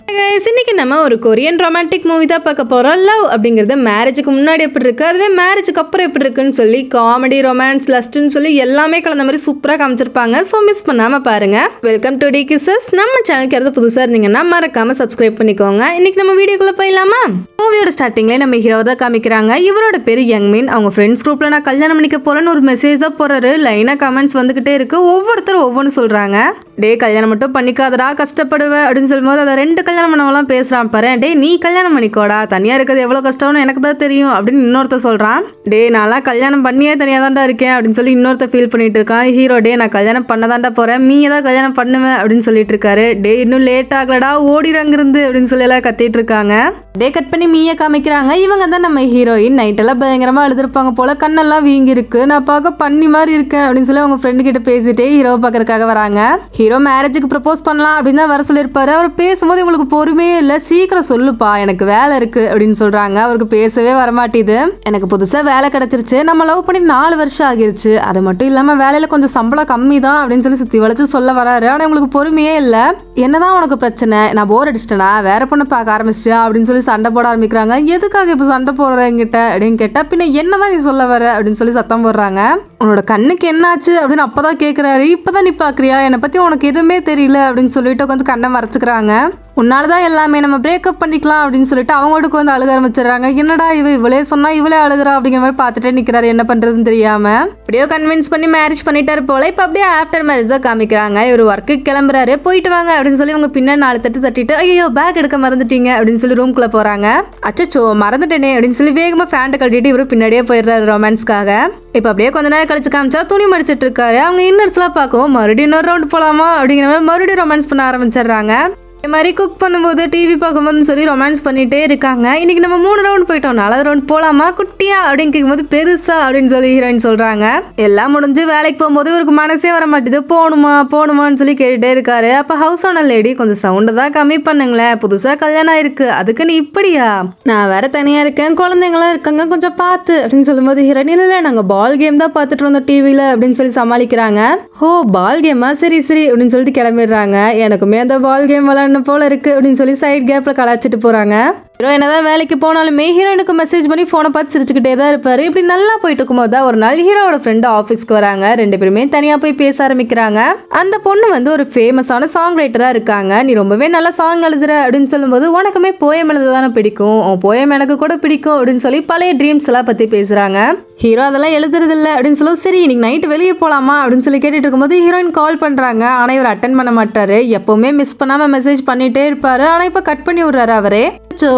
இன்னைக்கு நம்ம ஒரு கொரியன் ரொமான்டிக் மூவி தான் பார்க்க போறோம். லவ் அப்படிங்கிறது மேரேஜுக்கு முன்னாடி எப்படி இருக்கு, அதுவே மேரேஜுக்கு அப்புறம் எப்படி இருக்குன்னு சொல்லி காமெடி, ரொமான்ஸ், லஸ்ட்னு சொல்லி எல்லாமே கலந்த மாதிரி சூப்பராக காமிச்சிருப்பாங்க. ஸோ மிஸ் பண்ணாம பாருங்க. வெல்கம் டு டி கிசஸ். நம்ம சேனலுக்கு யாராவது புதுசாக இருந்தீங்கன்னா மறக்காம சப்ஸ்கிரைப் பண்ணிக்கோங்க. இன்னைக்கு நம்ம வீடியோக்குள்ள போயிடலாமா? மூவியோட ஸ்டார்டிங்லேயே நம்ம ஹீரோ தான் காமிக்கிறாங்க. இவரோட பேர் யங்மின். அவங்க ஃப்ரெண்ட்ஸ் குரூப்ல நான் கல்யாணம் பண்ணிக்க போறேன்னு ஒரு மெசேஜ் தான் போறாரு. லைனா கமெண்ட்ஸ் வந்துகிட்டே இருக்கு. ஒவ்வொருத்தரும் ஒவ்வொன்று சொல்றாங்க. டே கல்யாணம் மட்டும் பண்ணிக்காதடா, கஷ்டப்படுவேன் அப்படின்னு சொல்லும்போது அதை 2 கல்யாணம் பண்ணவெல்லாம் பேசுறான் பாரு. டே நீ கல்யாணம் பண்ணிக்கோடா, தனியா இருக்கிறது எவ்வளவு கஷ்டம்னு எனக்கு தான் தெரியும் அப்படின்னு இன்னொருத்த சொல்றான். டே நான்லாம் கல்யாணம் பண்ணியே தனியா தான்டா இருக்கேன் அப்படின்னு சொல்லி இன்னொருத்த ஃபீல் பண்ணிட்டு இருக்கான். ஹீரோ டே நான் கல்யாணம் பண்ணதாண்டா போறேன், நீ ஏதாவது கல்யாணம் பண்ணுவேன் அப்படின்னு சொல்லிட்டு இருக்காரு. டே இன்னும் லேட் ஆகலடா, ஓடிறங்கிருந்து அப்படின்னு சொல்லி எல்லாம் கத்திட்டு இருக்காங்க. டே கட் பண்ணி மீய காமிக்கிறாங்க. இவங்க தான் நம்ம ஹீரோயின். நைட்டெல்லாம் பயங்கரமா அழுதுருப்பாங்க போல, கண்ணெல்லாம் வீங்கி இருக்கு. நான் பார்க்க பண்ணி மாதிரி இருக்கேன் அப்படின்னு சொல்லி அவங்க ஃப்ரெண்டு கிட்ட பேசிட்டே ஹீரோவை பார்க்கறதுக்காக வராங்க. ஹீரோ மேரேஜுக்கு ப்ரப்போஸ் பண்ணலாம் அப்படின்னு தான் வர சொல்லியிருப்பாரு. அவர் பேசும்போது உங்களுக்கு பொறுமையே இல்லை, சீக்கிரம் சொல்லுப்பா எனக்கு வேலை இருக்கு அப்படின்னு சொல்றாங்க. அவருக்கு பேசவே வரமாட்டேது. எனக்கு புதுசா வேலை கிடைச்சிருச்சு, நம்ம லவ் பண்ணி 4 வருஷம் ஆகிருச்சு, அது மட்டும் இல்லாம வேலையில கொஞ்சம் சம்பளம் கம்மி தான் அப்படின்னு சொல்லி சுத்தி வளைச்சு சொல்ல வராரு. ஆனா உங்களுக்கு பொறுமையே இல்லை. என்னதான் உனக்கு பிரச்சனை, நான் போர் அடிச்சிட்டேனா, வேற பொண்ணை பார்க்க ஆரம்பிச்சிட்டியா அப்படின்னு சொல்லி சண்டை போட ஆரம்பிக்கிறாங்க. எதுக்காக இப்ப சண்டை போடுற என்கிட்ட அப்படின்னு கேட்டா, பின்ன என்னதான் நீ சொல்ல வர அப்படின்னு சொல்லி சத்தம் போடுறாங்க. உன்னோட கண்ணுக்கு என்னாச்சு அப்படின்னு அப்பதான் கேட்கிறாரு. இப்பதான் நீ பாக்குறியா, என்னை பத்தி உனக்கு எதுவுமே தெரியல அப்படின்னு சொல்லிட்டு உட்காந்து கண்ணை மறைச்சுக்கிறாங்க. உன்னாலதான் எல்லாமே, நம்ம பிரேக்கப் பண்ணிக்கலாம் அப்படின்னு சொல்லிட்டு அவங்களுக்கு வந்து அழுக ஆரம்பிச்சிடறாங்க. என்னடா இவளே சொன்னா இவளே அழுகிறா அப்படிங்கிற மாதிரி பார்த்துட்டே நிக்கிறாரு, என்ன பண்றதுன்னு தெரியாம. அப்படியே கன்வின்ஸ் பண்ணி மேரேஜ் பண்ணிட்டாரு போல. இப்ப அப்படியே ஆஃப்டர் மேரேஜ் தான் காமிக்கிறாங்க. இவர் ஒர்க்கு கிளம்புறாரு. போயிட்டு வாங்க அப்படின்னு சொல்லி உங்க பின்னாடி 4 தட்டு தட்டிட்டு ஐயோ பேக் எடுக்க மறந்துட்டீங்க அப்படின்னு சொல்லி ரூம்குள்ள போறாங்க. அச்சோ மறந்துட்டேனே அப்படின்னு சொல்லி வேகமா ஃபேண்ட்டை கட்டிட்டு இவரு பின்னாடியே போயிடுறாரு ரொமான்ஸ்க்காக. இப்ப அப்படியே கொஞ்ச நேரம் கழிச்சு காமிச்சா துணி மடிச்சிட்டு இருக்காரு. அவங்க இன்னர்ஸ் எல்லாம் பார்க்கவும் மறுபடியும் இன்னொரு ரவுண்ட் போலாமா அப்படிங்கிற மாதிரி மறுபடியும் ரொமான்ஸ் பண்ண ஆரம்பிச்சிடுறாங்க. இது மாதிரி குக் பண்ணும்போது டிவி பார்க்கும்போதுன்னு சொல்லி ரொமான்ஸ் பண்ணிட்டே இருக்காங்க. இன்னைக்கு நம்ம 3 ரவுண்ட் போயிட்டோம், 4 ரவுண்ட் போலாமா குட்டியா அப்படின்னு கேட்கும்போது பெருசா அப்படின்னு சொல்லி ஹீரோயின் சொல்றாங்க. எல்லாம் முடிஞ்சு வேலைக்கு போகும்போது இவருக்கு மனசே வர மாட்டேது, போகணுமான்னு சொல்லி கேட்டுட்டே இருக்காரு. அப்ப ஹவுஸ் ஓனர் லேடி கொஞ்சம் சவுண்டை தான் கம்மி பண்ணுங்களேன், புதுசா கல்யாணம் ஆயிருக்கு, அதுக்கு நீ இப்படியா, நான் வேற தனியா இருக்கேன், குழந்தைங்களாம் இருக்காங்க, கொஞ்சம் பார்த்து அப்படின்னு சொல்லும்போது ஹீரோயின் இல்ல நாங்க பால் கேம் தான் பார்த்துட்டு வந்தோம் டிவில அப்படின்னு சொல்லி சமாளிக்கிறாங்க. ஓ பால் கேமா, சரி அப்படின்னு சொல்லிட்டு கிளம்பிடுறாங்க. எனக்குமே அந்த பால் கேம் விளையாடணும் போல இருக்கு அப்படின்னு சொல்லி சைட் கேப்ல கலாச்சிட்டு போறாங்க. ஹீரோ என்னதான் வேலைக்கு போனாலுமே ஹீரோயினுக்கு மெசேஜ் பண்ணி போனை பார்த்து சிரிச்சுக்கிட்டே தான் இருப்பாரு. இப்படி நல்லா போயிட்டு இருக்கும்போது தான் ஒரு நாள் ஹீரோட ஃப்ரெண்டு ஆஃபீஸ்க்கு வராங்க. 2 பேருமே தனியா போய் பேச ஆரம்பிக்கிறாங்க. அந்த பொண்ணு வந்து ஒரு ஃபேமஸான சாங் ரைட்டரா இருக்காங்க. நீ ரொம்பவே நல்ல சாங் எழுதுற அப்படின்னு சொல்லும்போது உனக்குமே போயம் எழுதுதானே பிடிக்கும், போயம் எனக்கு கூட பிடிக்கும் அப்படின்னு சொல்லி பழைய ட்ரீம்ஸ் எல்லாம் பத்தி பேசுறாங்க. ஹீரோ அதெல்லாம் எழுதுறது இல்லை அப்படின்னு சொல்லுவோம். சரி இன்னைக்கு நைட்டு வெளியே போலாமா அப்படின்னு சொல்லி கேட்டுட்டு இருக்கும்போது ஹீரோயின் கால் பண்றாங்க. ஆனா இவர் அட்டன் பண்ண மாட்டாரு. எப்பவுமே மிஸ் பண்ணாம மெசேஜ் பண்ணிட்டே இருப்பாரு. ஆனா இப்ப கட் பண்ணி விடுறாரு அவரே.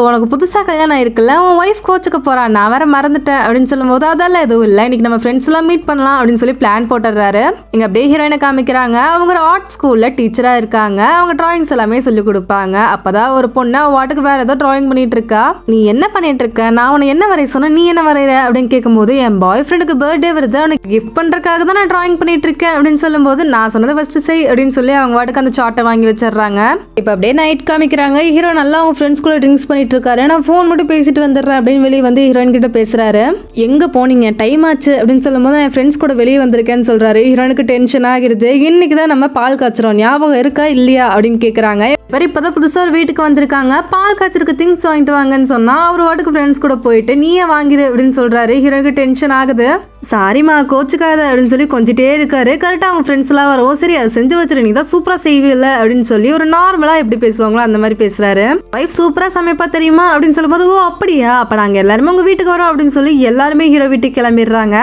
உனக்கு புதுசா கல்யாணம் ஆயிருக்குல்ல, உன் ஒய்ஃப் கோச்சுக்க போறான், நான் வேற மறந்துட்டேன் அப்படின்னு சொல்லும்போது அதெல்லாம் எதுவும் இல்லை, இன்னைக்கு நம்ம ஃப்ரெண்ட்ஸ் எல்லாம் மீட் பண்ணலாம் அப்படின்னு சொல்லி பிளான் போட்டுறாரு. இங்க அப்படியே ஹீரோயினை காமிக்கிறாங்க. அவங்க ஒரு ஆர்ட் ஸ்கூல்ல டீச்சரா இருக்காங்க. அவங்க டிராயிங்ஸ் எல்லாமே சொல்லி கொடுப்பாங்க. அப்பதான் ஒரு பொண்ணு வாட்டுக்கு வேற ஏதோ டிராயிங் பண்ணிட்டு இருக்கா. நீ என்ன பண்ணிட்டு இருக்க, நான் உன்னை என்ன வரைய சொன்ன, நீ என்ன வரைகிற அப்படின்னு கேட்கும்போது என் பாய் ஃப்ரெண்டுக்கு பர்த்டே வருது, அவனுக்கு கிஃப்ட் பண்றதுக்காக தான் நான் டிராயிங் பண்ணிட்டு இருக்கேன் அப்படின்னு சொல்லும்போது நான் சொன்னதை ஃபர்ஸ்ட் செய் அப்படின்னு சொல்லி அவங்க வாட்டுக்கு அந்த சார்ட்டை வாங்கி வச்சிடுறாங்க. இப்ப அப்படியே நைட் காமிக்கிறாங்க. ஹீரோ நல்லா அவங்க ஃப்ரெண்ட்ஸ் கூட ட்ரிங்க்ஸ் பண்ணிட்டு இருக்காரு. நான் ஃபோன் மட்டும் பேசிட்டு வந்துடுறேன் அப்படின்னு வெளியே வந்து ஹீரோயின் கிட்ட பேசுறாரு. எங்க போனீங்க, டைம் ஆச்சு அப்படின்னு சொல்லும்போது என் ஃப்ரெண்ட்ஸ் கூட வெளியே வந்திருக்கேன்னு சொல்றாரு. ஹீரோனுக்கு டென்ஷன் ஆகிருது. இன்னைக்கு தான் நம்ம பால் காய்ச்சறோம், ஞாபகம் இருக்கா இல்லையா அப்படின்னு கேக்குறாங்க. இப்பதான் புதுசா ஒரு வீட்டுக்கு வந்திருக்காங்க. பால் காய்ச்சருக்கு திங்ஸ் வாங்கிட்டு வாங்கன்னு சொன்னா அவர் வாட்டுக்கு ஃப்ரெண்ட்ஸ் கூட போயிட்டு நீயே வாங்கிடு அப்படின்னு சொல்றாரு. ஹீரோனுக்கு டென்ஷன் ஆகுது. சாரிமா கோச்சுக்காத அப்படின்னு சொல்லி கொஞ்சிட்டே இருக்காரு. கரெக்டா அவங்க ஃப்ரெண்ட்ஸ் எல்லாம் வரவும் சரி அதை செஞ்சு வச்சிரு, நீ தான் சூப்பரா செய்வில்ல அப்படின்னு சொல்லி ஒரு நார்மலா எப்படி பேசுவாங்களோ அந்த மாதிரி பேசுறாரு. வைஃப் சூப்பரா சமைப்பா தெரியுமா அப்படின்னு சொல்லும்போது ஓ அப்படியா, அப்ப நாங்க எல்லாருமே உங்க வீட்டுக்கு வரோம் அப்படின்னு சொல்லி எல்லாருமே ஹீரோ வீட்டுக்கு கிளம்பிடுறாங்க.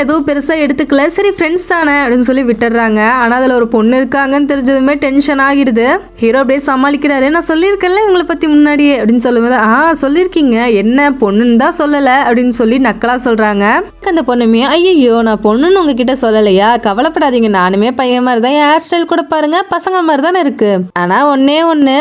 எதுவும் பெருசா எடுத்துக்கல, சரி ஃப்ரெண்ட்ஸ் தானே அப்படின்னு சொல்லி விட்டுறாங்க. ஆனா அதுல ஒரு பொண்ணு இருக்காங்கன்னு தெரிஞ்சதுமே டென்ஷன் ஆகிடுது. ஹீரோ அப்படியே சமாளிக்கிறாரு. நான் சொல்லியிருக்கேன்ல உங்களை பத்தி முன்னாடியே அப்படின்னு சொல்லும்போது சொல்லியிருக்கீங்க, என்ன பொண்ணுன்னு தான் சொல்லல அப்படின்னு சொல்லி நக்கலா சொல்றாங்க. அந்த பொண்ணுமே ஐயோ நான் பொண்ணுன்னு உங்ககிட்ட சொல்லலையா, கவலைப்படாதீங்க, நானுமே பையன் மாதிரி தான், ஹேர் ஸ்டைல் கூட பாருங்க பசங்க மாதிரி தானே இருக்கு, ஆனா ஒன்னே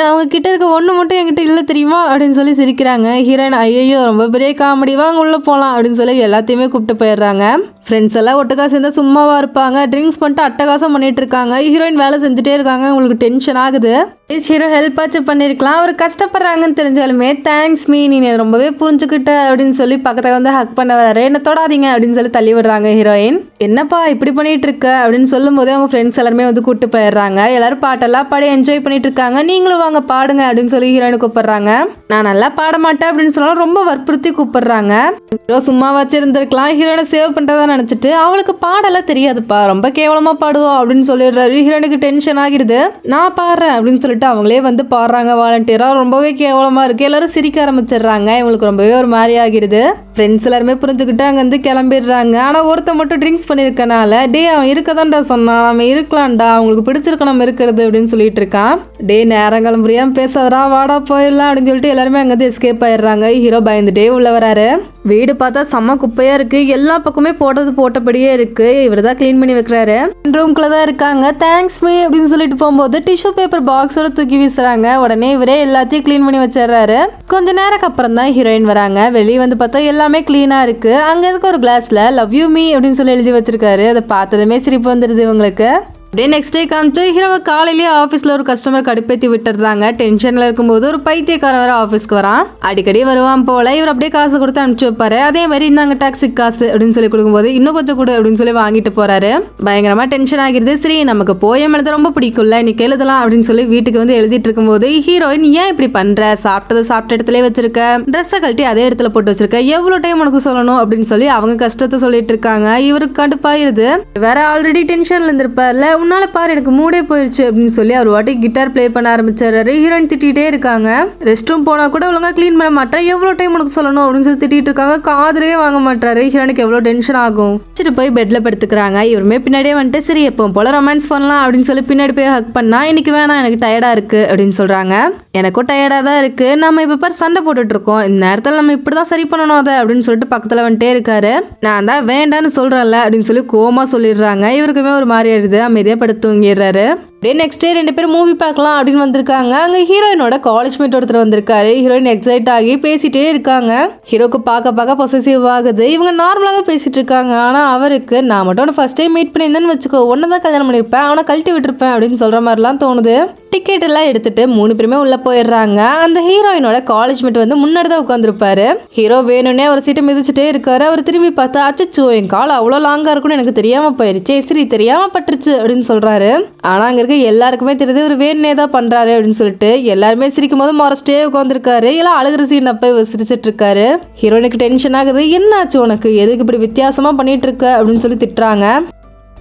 அவங்க கிட்ட இருக்க ஒண்ணு மட்டும் என்கிட்ட இல்ல தெரியுமா அப்படின்னு சொல்லி சிரிக்கிறாங்க. ஹீரோயின் ஐயோ ரொம்ப பெரிய காமெடி, வாங்க உள்ள போலாம் அப்படின்னு சொல்லி எல்லாத்தையுமே கூப்பிட்டு போயிடுறாங்க. ஃப்ரெண்ட்ஸ் எல்லாம் ஒட்டுக்கா சேர்ந்து சும்மாவா இருப்பாங்க, ட்ரிங்க்ஸ் பண்ணிட்டு அட்டகாசம் பண்ணிட்டு இருக்காங்க. ஹீரோயின் வேலை செஞ்சுட்டே இருக்காங்க. உங்களுக்கு டென்ஷன் ஆகுது. ஹீரோ ஹெல்ப் ஆச்சு பண்ணியிருக்கலாம். அவர் கஷ்டப்படுறாங்கன்னு தெரிஞ்சாலுமே தேங்க்ஸ் மீ, நீ ரொம்பவே புரிஞ்சுக்கிட்ட அப்படின்னு சொல்லி பக்கத்தில் வந்து ஹக் பண்ண வராரு. என்ன தொடாதீங்க அப்படின்னு சொல்லி தள்ளி விடுறாங்க ஹீரோயின். என்னப்பா இப்படி பண்ணிட்டு இருக்க அப்படின்னு சொல்லும் போதே அவங்க ஃப்ரெண்ட்ஸ் எல்லாருமே வந்து கூப்பிட்டு போயிடுறாங்க. எல்லாரும் பாட்டெல்லாம் பாடி என்ஜாய் பண்ணிட்டு இருக்காங்க. நீங்களும் வாங்க பாடுங்க அப்படின்னு சொல்லி ஹீரோயினை கூப்பிடுறாங்க. நான் நல்லா பாட மாட்டேன் அப்படின்னு சொன்னாலும் ரொம்ப வற்புறுத்தி கூப்பிடுறாங்க. ஹீரோ சும்மா வச்சிருந்திருக்கலாம், ஹீரோயினை சேவ் பண்றதா நினைச்சிட்டு அவளுக்கு பாடலாம் தெரியாதுப்பா, ரொம்ப கேவலமா பாடுவோம் அப்படின்னு சொல்லிடுறாரு. ஹீரோயினுக்கு டென்ஷன் ஆகிடுது. நான் பாடுறேன் அப்படின்னு சொல்லிட்டு அவங்களே வந்து பாடுறாங்க வாலண்டியரா. ரொம்பவே கேவலமா இருக்கு. எல்லாரும் சிரிக்க ஆரம்பிச்சிடுறாங்க. இவங்களுக்கு ரொம்பவே ஒரு மாதிரி ஆகிடுது. ஃப்ரெண்ட்ஸ் எல்லாருமே புரிஞ்சுக்கிட்டு அங்க வந்து கிளம்பிடுறாங்க. ஆனா ஒருத்த மட்டும் ட்ரிங்க்ஸ் பண்ணிருக்கனால, டே அவன் இருக்கதான்டா சொன்னான், நம்ம இருக்கலாம்டா, அவங்களுக்கு பிடிச்சிருக்க நம்ம இருக்கிறது அப்படின்னு சொல்லிட்டு இருக்கான். டே நேரங்காலம் புரியாம பேசாதரா, வாடா போயிடலாம் அப்படின்னு சொல்லிட்டு எல்லாருமே அங்க வந்து எஸ்கேப் ஆயிடுறாங்க. ஹீரோ பயந்துட்டே உள்ள வராரு. வீடு பார்த்தா செம்ம குப்பையா இருக்கு. எல்லா பக்கமே போட்டபடியே இருக்கு. இவர் தான் கிளீன் பண்ணி வைக்கிறாரு. ரூம்குள்ள தான் இருக்காங்க. தேங்க்ஸ் மீ அப்படின்னு சொல்லிட்டு போகும்போது டிஷ்யூ பேப்பர் பாக்ஸோட தூக்கி வீசுறாங்க. உடனே இவரே எல்லாத்தையும் கிளீன் பண்ணி வச்சிடறாரு. கொஞ்ச நேரம் அப்புறம் தான் ஹீரோயின் வராங்க. வெளியே வந்து பார்த்தா எல்லாமே கிளீனா இருக்கு. அங்க இருக்க ஒரு கிளாஸ்ல லவ் யூ மீ அப்படின்னு சொல்லி எழுதி வச்சிருக்காரு. அதை பார்த்ததுமே சிரிப்பு வந்துருது இவங்களுக்கு. அப்படியே நெக்ஸ்ட் டே காமிச்சு ஹீரோவை காலையிலேயே ஆஃபீஸில் ஒரு கஸ்டமர் கடுப்பேற்றி விட்டுறாங்க. டென்ஷனில் இருக்கும்போது ஒரு பைத்தியக்காரன் வேற ஆஃபீஸ்க்கு வரான். அடிக்கடி வருவான் போல. இவர் அப்படியே காசு கொடுத்து அனுப்பிச்சு வைப்பாரு. அதே மாதிரி இந்தாங்க டாக்ஸி காசு அப்படின்னு சொல்லி கொடுக்கும்போது இன்னும் கொஞ்சம் கொடு அப்படின்னு சொல்லி வாங்கிட்டு போறாரு. பயங்கரமா டென்ஷன் ஆகிடுது. சரி நமக்கு போயம் எழுத ரொம்ப பிடிக்கும்ல, இன்னைக்கு எழுதலாம் அப்படின்னு சொல்லி வீட்டுக்கு வந்து எழுதிட்டு இருக்கும்போது ஹீரோயின் ஏன் இப்படி பண்ற, சாப்பிட்ட இடத்துல வச்சிருக்க, ட்ரெஸ்ஸை கழட்டி அதே இடத்துல போட்டு வச்சிருக்க, எவ்வளவு டைம் உனக்கு சொல்லணும் அப்படின்னு சொல்லி அவங்க கஷ்டத்தை சொல்லிட்டு இருக்காங்க. இவருக்கு கடுப்பாயிருது. வேற ஆல்ரெடி டென்ஷன்ல இருந்திருப்பார்ல, உன்னால பாரு எனக்கு மூடே போயிடுச்சு அப்படின்னு சொல்லி அவர் வாட்டி கிட்டார் பிளே பண்ண ஆரம்பிச்சாரு. ஹீரோயின் திட்டிகிட்டே இருக்காங்க. ரெஸ்ட் ரூம் போனா கூட ஒழுங்கா கிளீன் பண்ண மாட்டேன், எவ்வளவு டைம் உனக்கு சொல்லணும் அப்படின்னு சொல்லி திட்டிட்டு இருக்காங்க. காதுலயே வாங்க மாட்டாரு. ஹீரோனுக்கு எவ்வளவு டென்ஷன் ஆகும். வச்சுட்டு போய் பெட்ல படுத்துக்கிறாங்க. இவருமே பின்னாடியே வந்துட்டு சரி எப்பவும் போல ரொமான்ஸ் பண்ணலாம் அப்படின்னு சொல்லி பின்னாடி போய் ஹக் பண்ணா, இன்னைக்கு வேணாம் எனக்கு டயர்டா இருக்கு அப்படின்னு சொல்றாங்க. எனக்கும் டயர்டா தான் இருக்கு, நம்ம இப்ப பாரு சண்டை போட்டுட்டு இருக்கோம், இந்த நேரத்தில் நம்ம இப்படிதான் சரி பண்ணணும் அதை அப்படின்னு சொல்லிட்டு பக்கத்துல வந்துட்டே இருக்காரு. நான் தான் வேண்டான்னு சொல்றேன்ல அப்படின்னு சொல்லி கோமா சொல்லிடுறாங்க. இவருக்குமே ஒரு மாதிரி ஆயிடுது. அமைதியா படுத்து தூங்கிடுறாரு. அப்படியே நெக்ஸ்ட் டே 2 பேரும் மூவி பார்க்கலாம் அப்படின்னு வந்திருக்காங்க. அங்கே ஹீரோயினோட காலேஜ் மேட் ஒருத்தர் வந்திருக்காரு. ஹீரோயின் எக்ஸைட் ஆகி பேசிட்டே இருக்காங்க. ஹீரோக்கு பார்க்க பொசசிவ் ஆகுது. இவங்க நார்மலாக தான் பேசிட்டு இருக்காங்க. ஆனால் அவருக்கு நான் மட்டும் ஃபர்ஸ்ட் டைம் மீட் பண்ணியிருந்தேன்னு வச்சுக்கோ, ஒன்று தான் கல்யாணம் பண்ணியிருப்பேன், அவனை கழட்டி விட்டுருப்பேன் அப்படின்னு சொல்கிற மாதிரிலாம் தோணுது. டிக்கெட் எல்லாம் எடுத்துட்டு 3 பேருமே உள்ள போயிடுறாங்க. அந்த ஹீரோயினோட காலேஜ் மேட் வந்து முன்னாடி தான் உட்காந்துருப்பாரு. ஹீரோ வேணும்னே ஒரு சீட்டை மிதிச்சுட்டே இருக்காரு. அவர் திரும்பி பார்த்தா அச்சோ என் கால் அவ்வளோ லாங்கா இருக்குன்னு எனக்கு தெரியாம போயிருச்சு, சரி தெரியாம பட்டுருச்சு அப்படின்னு சொல்றாரு. ஆனா அங்க இருக்க எல்லாருக்குமே தெரியுது ஒரு வேணுனே தான் பண்றாரு அப்படின்னு சொல்லிட்டு எல்லாருமே சிரிக்கும் போது மறைச்சிட்டே உட்காந்துருக்காரு. எல்லாம் அழுகிற சீன் அப்ப சிரிச்சிட்டு இருக்காரு. ஹீரோனுக்கு டென்ஷன் ஆகுது. என்னாச்சு உனக்கு, எதுக்கு இப்படி வித்தியாசமா பண்ணிட்டு இருக்க அப்படின்னு சொல்லி திட்டுறாங்க.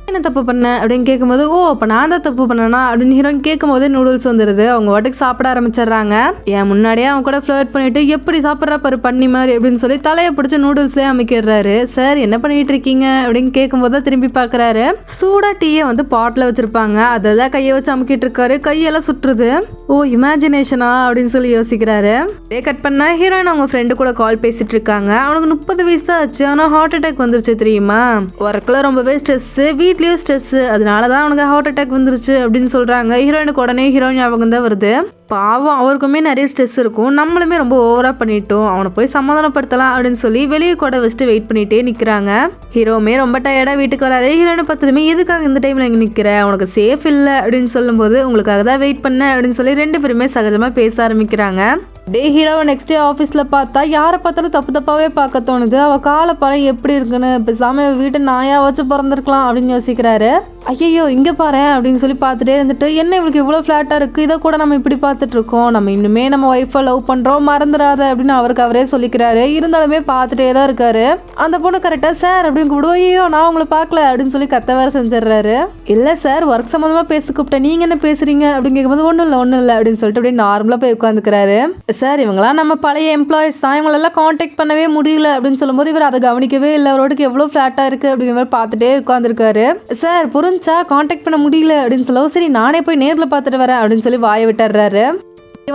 என்ன தப்பு பண்ண அப்படின்னு கேட்கும்போது ஓ அப்போ நான் தான் தப்பு பண்ணனா அப்படின்னு ஹீரோயின் கேட்கும் போதே நூடுல்ஸ் வந்துடுது. அவங்க வாட்டுக்கு சாப்பிட ஆரம்பிச்சிடுறாங்க. ஏன் முன்னாடியே அவங்க கூட ஃப்ளர்ட் பண்ணிட்டு எப்படி சாப்பிட்றா பாரு பண்ணி மாதிரி அப்படின்னு சொல்லி தலையை பிடிச்சி நூடுல்ஸ்லேயே அமைக்கிறாரு. சார் என்ன பண்ணிட்டு இருக்கீங்க அப்படின்னு கேட்கும்போது தான் திரும்பி பார்க்குறாரு. சூடா டீயை வந்து பாட்டில் வச்சிருப்பாங்க, அதை தான் கையை வச்சு அமுக்கிட்டு இருக்காரு. கையெல்லாம் சுற்றுது. ஓ இமேஜினேஷனா அப்படின்னு சொல்லி யோசிக்கிறாரு. டே கட் பண்ணா ஹீரோயின் அவங்க ஃப்ரெண்டு கூட கால் பேசிட்டு இருக்காங்க. அவனுக்கு 30 வயசு தான் ஆச்சு, ஆனால் ஹார்ட் அட்டாக் வந்துருச்சு தெரியுமா. ஒர்க்கில் ரொம்பவே ஸ்ட்ரெஸ், வீட்லயும் ஸ்ட்ரெஸ், அதனாலதான் அவனுக்கு ஹார்ட் அட்டாக் வந்துருச்சு அப்படின்னு சொல்றாங்க. ஹீரோயினுக்கு உடனே ஹீரோயின் ஞாபகம் தான் வருது. பாவம் அவருக்குமே நிறைய ஸ்ட்ரெஸ் இருக்கும், நம்மளுமே ரொம்ப ஓவரா பண்ணிட்டோம், அவனை போய் சமாதானப்படுத்தலாம் அப்படின்னு சொல்லி வெளியே கூட வச்சுட்டு வெயிட் பண்ணிட்டே நிக்கிறாங்க. ஹீரோமே ரொம்ப டயர்டா வீட்டுக்கு வராரு. ஹீரோயினை பார்த்ததுமே எதுக்காக இந்த டைம்ல இங்க நிக்கிற, உனக்கு சேஃப் இல்லை அப்படின்னு சொல்லும் போது உங்களுக்காக தான் வெயிட் பண்ண அப்படின்னு சொல்லி 2 பேருமே சகஜமா பேச ஆரம்பிக்கிறாங்க. டே ஹீரோவை நெக்ஸ்ட் டே ஆஃபீஸில் பார்த்தா யாரை பார்த்தாலும் தப்பாகவே பார்க்க தோணுது. அவள் காலை பாரு எப்படி இருக்குன்னு, பேசாமல் வீட்டை நாயா வச்சு பிறந்திருக்கலாம் அப்படின்னு யோசிக்கிறாரு. ஐயோ இங்கே பாரு அப்படின்னு சொல்லி பார்த்துட்டே இருந்துட்டு என்ன இவளுக்கு இவ்வளோ ஃப்ளாட்டாக இருக்குது, இதை கூட நம்ம இப்படி பார்த்துட்டு இருக்கோம், நம்ம இன்னுமே நம்ம ஒய்ஃபை லவ் பண்ணுறோம் மறந்துடாத அப்படின்னு அவருக்கு அவரே சொல்லிக்கிறாரு. இருந்தாலுமே பார்த்துட்டே தான் இருக்காரு. அந்த பொண்ணு கரெக்டாக சார் அப்படின்னு கூப்பிடுவோம். ஐயோ நான் உங்களை பார்க்கல அப்படின்னு சொல்லி கத்த வேற செஞ்சிடறாரு. இல்லை சார் ஒர்க் சம்மந்தமாக பேச கூப்பிட்டேன், நீங்கள் என்ன பேசுறீங்க அப்படின்னு கேட்கும்போது ஒன்றும் இல்லை அப்படின்னு சொல்லிட்டு அப்படியே நார்மலாக போய் உட்காந்துக்கிறாரு. சார் இவங்களாம் நம்ம பழைய எம்ப்ளாயிஸ் தான், இவங்களெல்லாம் காண்டாக்ட் பண்ணவே முடியல அப்படின்னு சொல்லும்போது இவர் அதை கவனிக்கவே இல்லை. அவரோடக்கு எவ்வளோ ஃப்ளாட்டாக இருக்குது அப்படிங்கிற மாதிரி பார்த்துட்டே உட்காந்துருக்காரு. சார் புரிஞ்சா காண்டாக்ட் பண்ண முடியல அப்படின்னு சொல்லவும் சரி நானே போய் நேரில் பார்த்துட்டு வரேன் அப்படின்னு சொல்லி வாயை விட்டுறாரு.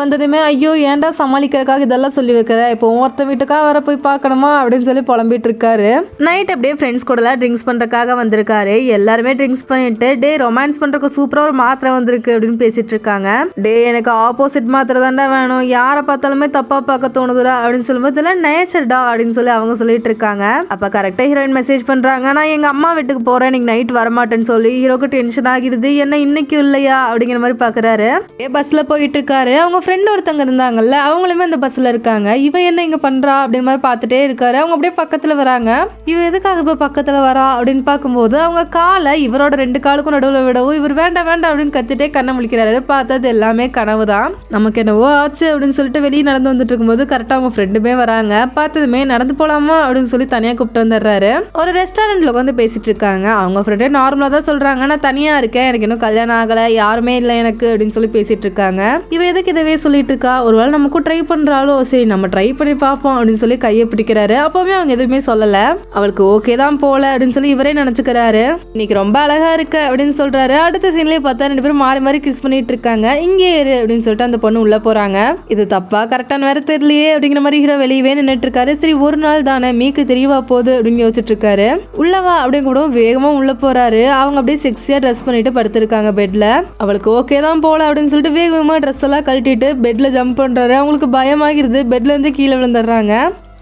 வந்ததுமே ஐயோ ஏன்டா சமாளிக்கிறதுக்காக இதெல்லாம் சொல்லி வைக்கிற, இப்போ ஒருத்த வீட்டுக்காக வர போய் பார்க்கணுமா அப்படின்னு சொல்லி புலம்பிட்டு இருக்காரு. நைட் அப்படியே ஃப்ரெண்ட்ஸ் கூடலாம் ட்ரிங்க்ஸ் பண்றதுக்காக வந்திருக்காரு. எல்லாருமே ட்ரிங்க்ஸ் பண்ணிட்டு டே ரொமான்ஸ் பண்றதுக்கு சூப்பரா ஒரு மாத்திரை வந்திருக்கு அப்படின்னு பேசிட்டு இருக்காங்க. டே எனக்கு ஆப்போசிட் மாத்திரை தாண்டா வேணும், யாரை பார்த்தாலுமே தப்பா பார்க்க தோணுதுடா அப்படின்னு சொல்லும்போது இதெல்லாம் நேச்சர்டா அப்படின்னு சொல்லி அவங்க சொல்லிட்டு இருக்காங்க. அப்ப கரெக்டா ஹீரோயின் மெசேஜ் பண்றாங்க, நான் எங்க அம்மா வீட்டுக்கு போறேன் நீங்க நைட் வரமாட்டேன்னு சொல்லி ஹீரோக்கு டென்ஷன் ஆகிருது. என்ன இன்னைக்கும் இல்லையா அப்படிங்கிற மாதிரி பாக்குறாரு. பஸ்ல போயிட்டு இருக்காரு. அவங்க ஃப்ரெண்ட் ஒருத்தங்க இருந்தாங்கல்ல அவங்களுமே அந்த பஸ்ல இருக்காங்க. இவன் என்ன இங்க பண்றா அப்படின்னு மாதிரி பார்த்துட்டே இருக்காரு. அவங்க அப்படியே பக்கத்துல வராங்க. இவன் எதுக்காக இப்ப பக்கத்துல வரா அப்படின்னு பார்க்கும்போது அவங்க காலை இவரோட 2 காலுக்கும் நடுவில் விடவும் இவர் வேண்டாம் வேண்டாம் அப்படின்னு கத்திட்டே கண்ணை முழிக்கிறாரு. பார்த்தது எல்லாமே கனவு தான். நமக்கு என்னவோ ஆச்சு அப்படின்னு சொல்லிட்டு வெளியே நடந்து வந்துட்டு இருக்கும்போது கரெக்டா அவங்க ஃப்ரெண்டுமே வராங்க. பார்த்ததுமே நடந்து போலாமா அப்படின்னு சொல்லி தனியா கூப்பிட்டு வந்துடுறாரு. ஒரு ரெஸ்டாரண்ட்ல உட்காந்து பேசிட்டு இருக்காங்க. அவங்க ஃப்ரெண்டே நார்மலா தான் சொல்றாங்க, நான் தனியா இருக்கேன், எனக்கு இன்னும் கல்யாணம் ஆகல, யாருமே இல்லை எனக்கு அப்படின்னு சொல்லி பேசிட்டு இருக்காங்க. இவ எதுக்கு இதவே சொல்லிட்டு இருக்கா, ஒருவேளை நமக்கும் ட்ரை பண்றாளோ, சரி நம்ம ட்ரை பண்ணி பார்ப்போம் அப்படின்னு சொல்லி கையை பிடிக்கிறாரு. அப்பவுமே அவங்க எதுவுமே சொல்லல. அவளுக்கு ஓகே தான் போல அப்படின்னு சொல்லி இவரே நினைச்சுக்கிறாரு. இன்னைக்கு ரொம்ப அழகா இருக்கு அப்படின்னு சொல்றாரு. அடுத்த சீன்லயே பார்த்தா 2 பேரும் மாறி மாறி கிஸ் பண்ணிட்டு இருக்காங்க. இங்கே இரு அப்படின்னு சொல்லிட்டு அந்த பொண்ணு உள்ள போறாங்க. இது தப்பா கரெக்டான வேற தெரியலையே அப்படிங்கிற மாதிரி ஹீரோ வெளியவே நின்றுட்டு இருக்காரு. சரி ஒரு நாள் தானே மீக்கு தெரியவா போகுது அப்படின்னு யோசிச்சுட்டு இருக்காரு. உள்ளவா அப்படின்னு கூட வேகமா உள்ள போறாரு. அவங்க அப்படியே செக்ஸியா ட்ரெஸ் பண்ணிட்டு படுத்திருக்காங்க பெட்ல. அவளுக்கு ஓகே தான் போல அப்படின்னு சொல்லிட்டு வேகமா ட்ரெஸ் எல்லாம் கழட்டிட்டு பெட்ல ஜம்ப் பண்றாரு. அவங்களுக்கு பயமாகிருது. பெட்ல இருந்து கீழே விழுந்துடுறாங்க.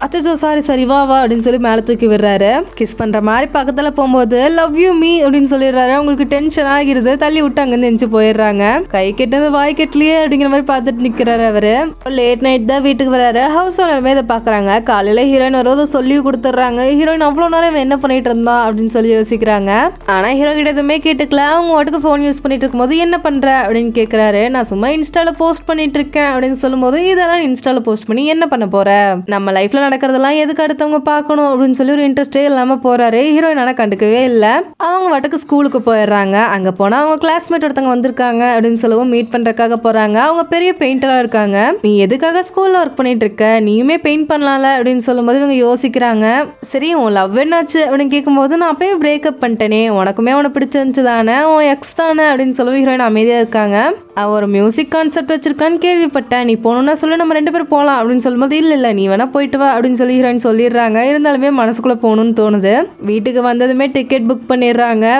அச்சோ சாரி வா அப்படின்னு சொல்லி மேலே தூக்கி விடுறாரு. கிஸ் பண்ற மாதிரி பக்கத்துல போகும்போது லவ் யூ மீ அப்படின்னு சொல்லிடுறாரு. அவங்களுக்கு டென்ஷன் ஆகிருது. தள்ளி விட்டு அங்கிருந்து எஞ்சி போயிடுறாங்க. கை கெட்டது வாய் கெட்டலையே அப்படிங்கிற மாதிரி பார்த்துட்டு நிக்கிறாரு அவரு. லேட் நைட் தான் வீட்டுக்கு வராரு. ஹவுஸ் ஓனருமே இதை பாக்குறாங்க. காலையில ஹீரோயின் வருவது சொல்லி கொடுத்துட்றாங்க. ஹீரோயின் அவ்வளவு நேரம் என்ன பண்ணிட்டு இருந்தா அப்படின்னு சொல்லி யோசிக்கிறாங்க. ஆனா ஹீரோ கிட்ட எதுவுமே கேட்டுக்கல. அவங்க வாட்டுக்கு போன் யூஸ் பண்ணிட்டு இருக்கும்போது என்ன பண்ற அப்படின்னு கேட்கிறாரு. நான் சும்மா இன்ஸ்டால போஸ்ட் பண்ணிட்டு இருக்கேன் அப்படின்னு சொல்லும்போது இதெல்லாம் இன்ஸ்டால போஸ்ட் பண்ணி என்ன பண்ண போற, நம்ம லைஃப்ல நடக்கிறதெல்லாம் எதுக்கு அடுத்தவங்க பார்க்கணும் அப்படின்னு சொல்லி ஒரு இன்ட்ரெஸ்டே இல்லாம போறாரு. ஹீரோயின் கண்டுக்கவே இல்லை. அவங்க வாட்டுக்கு ஸ்கூலுக்கு போயிடுறாங்க. அங்க போனா அவங்க கிளாஸ்மேட் ஒருத்தவங்க வந்திருக்காங்க அப்படின்னு சொல்லவும் மீட் பண்றதுக்காக போறாங்க. அவங்க பெரிய பெயிண்டரா இருக்காங்க. நீ எதுக்காக ஸ்கூல்ல ஒர்க் பண்ணிட்டு இருக்க, நீயுமே பெயிண்ட் பண்ணலாம்ல அப்படின்னு சொல்லும்போது இவங்க யோசிக்கிறாங்க. சரி உன் லவ் என்னாச்சு அப்படின்னு கேட்கும்போது நான் அப்பயே பிரேக்கப் பண்ணிட்டேனே, உனக்குமே அவனை பிடிச்சிருந்துச்சு தானே, உன் எக்ஸ் தானே அப்படின்னு சொல்லி ஹீரோயின் அமைதியா இருக்காங்க. ஒரு மியூசிக் கான்செப்ட் வச்சிருக்கான்னு கேள்விப்பட்டேன், நீ போகணும்னா சொல்லி நம்ம 2 பேரும் போகலாம் அப்படின்னு சொல்லும்போது இல்ல நீ வேணா போயிட்டு வா அப்படின்னு சொல்லி ஹீரோயின் சொல்லிடுறாங்க. இருந்தாலுமே மனசுக்குள்ள போகணும்னு தோணுது. வீட்டுக்கு வந்ததுமே டிக்கெட் புக் பண்ணிடுறாங்க.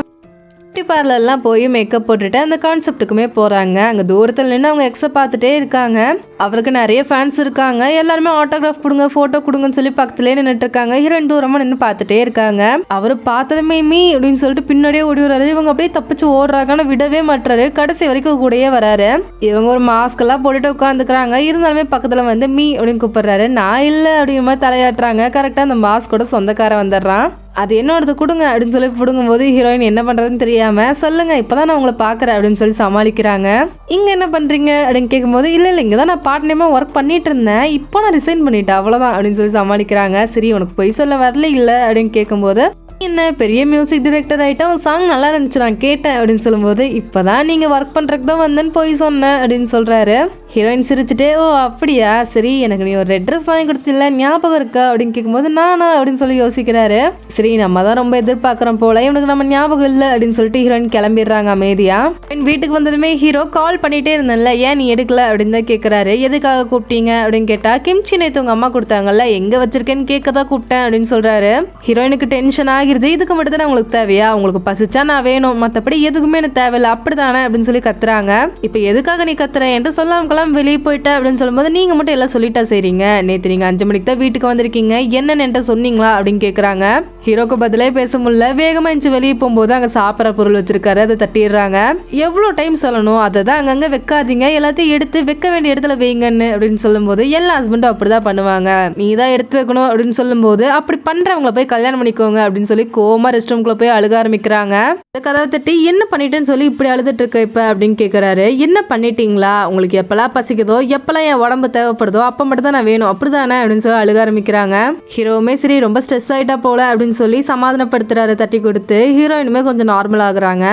பியூட்டி பார்லர்லாம் போய் மேக்கப் போட்டுட்டு அந்த கான்செப்டுக்குமே போகிறாங்க. அங்கே தூரத்தில் நின்று அவங்க எக்ஸை பார்த்துட்டே இருக்காங்க. அவருக்கு நிறைய ஃபேன்ஸ் இருக்காங்க. எல்லாருமே ஆட்டோகிராஃப் கொடுங்க ஃபோட்டோ கொடுங்கன்னு சொல்லி பக்கத்துலேயே நின்றுட்டு இருக்காங்க. ஹீரோயின் தூரமாக நின்று பார்த்துட்டே இருக்காங்க. அவர் பார்த்ததுமே மீ அப்படின்னு சொல்லிட்டு பின்னாடியே ஓடி வர்றாரு. இவங்க அப்படியே தப்பிச்சு ஓடுறாங்க. ஆனால் விடவே மாட்டாரு. கடைசி வரைக்கும் கூடயே வராரு. இவங்க ஒரு மாஸ்க் எல்லாம் போட்டுட்டு உட்காந்துக்கிறாங்க. இருந்தாலுமே பக்கத்தில் வந்து மீ அப்படின்னு கூப்பிடுறாரு. நான் இல்லை அப்படிங்கிற மாதிரி தலையாட்டுறாங்க. கரெக்டாக அந்த மாஸ்கோட சொந்தக்காரன் வந்துடுறான். அது என்னோடது கொடுங்க அப்படின்னு சொல்லி பிடுங்கும்போது ஹீரோயின் என்ன பண்றதுன்னு தெரியாம சொல்லுங்க இப்பதான் நான் உங்களை பாக்குறேன் அப்படின்னு சொல்லி சமாளிக்கிறாங்க. இங்க என்ன பண்றீங்க அப்படின்னு கேட்கும்போது இல்ல இங்கதான் நான் பார்ட் டைமா ஒர்க் பண்ணிட்டு இருந்தேன், இப்போ நான் ரிசைன் பண்ணிட்டேன் அவ்வளவுதான் அப்படின்னு சொல்லி சமாளிக்கிறாங்க. சரி உனக்கு பொய் சொல்ல வரல இல்ல அப்படின்னு கேட்கும்போது என்ன பெரிய மியூசிக் டைரக்டர் ஆயிட்டா ஒரு சாங் நல்லா இருந்துச்சு நான் கேட்டேன் அப்படின்னு சொல்லும்போது இப்பதான் நீங்க ஒர்க் பண்றதுக்கு தான் வந்தேன்னு போய் சொன்னேன் அப்படின்னு சொல்றாரு. ஹீரோயின் சிரிச்சுட்டே ஓ அப்படியா சரி எனக்கு நீ ஒரு ரெட் ட்ரெஸ் வாங்கி கொடுத்தில்ல ஞாபகம் இருக்கா அப்படின்னு கேட்கும்போது நானா அப்படின்னு சொல்லி யோசிக்கிறாரு. சரி நம்ம தான் ரொம்ப எதிர்பார்க்குறோம் போல, இவனுக்கு நம்ம ஞாபகம் இல்லை அப்படின்னு சொல்லிட்டு ஹீரோயின் கிளம்பிடுறாங்க அமைதியா. வீட்டுக்கு வந்ததுமே ஹீரோ கால் பண்ணிட்டே இருந்தேன்ல ஏன் நீ எடுக்கல அப்படின்னு தான் கேட்குறாரு. எதுக்காக கூப்பிட்டீங்க அப்படின்னு கேட்டா கிம்ச்சி நேற்று உங்க அம்மா கொடுத்தாங்கல்ல எங்க வச்சிருக்கேன்னு கேட்க தான் கூப்பிட்டேன் அப்படின்னு சொல்றாரு. ஹீரோயினுக்கு டென்ஷன் ஆகிருது. இதுக்கு மட்டும் தான் உங்களுக்கு தேவையா, உங்களுக்கு பசிச்சா நான் வேணும், மற்றபடி எதுக்குமே எனக்கு தேவையில்லை அப்படிதானே அப்படின்னு சொல்லி கத்துறாங்க. இப்போ எதுக்காக நீ கத்துற என்று சொல்லாம வெளியே போயிட்ட அப்படின்னு சொல்லும்போது நீங்க மட்டும் எல்லாம் சொல்லிட்டா செய்றீங்க, நேற்று நீங்க 5 மணிக்கு தான் வீட்டுக்கு வந்திருக்கீங்க என்னன்னு என்கிட்ட சொன்னீங்களா அப்படின்னு கேட்குறாங்க. ஹீரோக்கு பதிலே பேச முடியல. வேகமா இஞ்சி வெளியே போகும்போது அங்க சாப்பிட்ற பொருள் வச்சிருக்காரு, அதை தட்டிடுறாங்க. எவ்வளோ டைம் சொல்லணும், அதை தான் அங்கங்க வைக்காதீங்க, எல்லாத்தையும் எடுத்து வைக்க வேண்டிய இடத்துல வைங்கன்னு அப்படின்னு சொல்லும்போது எல்லா ஹஸ்பண்டும் அப்படிதான் பண்ணுவாங்க, நீ தான் எடுத்து வைக்கணும் அப்படின்னு சொல்லும்போது அப்படி பண்றவங்களை போய் கல்யாணம் பண்ணிக்கோங்க அப்படின்னு சொல்லி கோமா ரெஸ்ட் ரூம்குள்ள போய் அழுக ஆரம்பிக்கிறாங்க. கதவை தட்டி என்ன பண்ணிட்டேன்னு சொல்லி இப்படி அழுதுட்டு இருக்க இப்ப அப்படின்னு கேட்கிறாரு. என்ன பண்ணிட்டீங்களா, உங்களுக்கு எப்பெல்லாம் பசிக்குதோ எப்பெல்லாம் என் உடம்பு தேவைப்படுதோ அப்ப மட்டும் தான் நான் வேணும் அப்படிதானே அப்படின்னு சொல்லி அழுக ஆரம்பிக்கிறாங்க. ஹீரோவுமே சரி ரொம்ப ஸ்ட்ரெஸ் ஆயிட்டா போல அப்படின்னு சொல்லி சமாதானப்படுத்துறாரு தட்டி கொடுத்து. ஹீரோயினுமே கொஞ்சம் நார்மல் ஆகுறாங்க.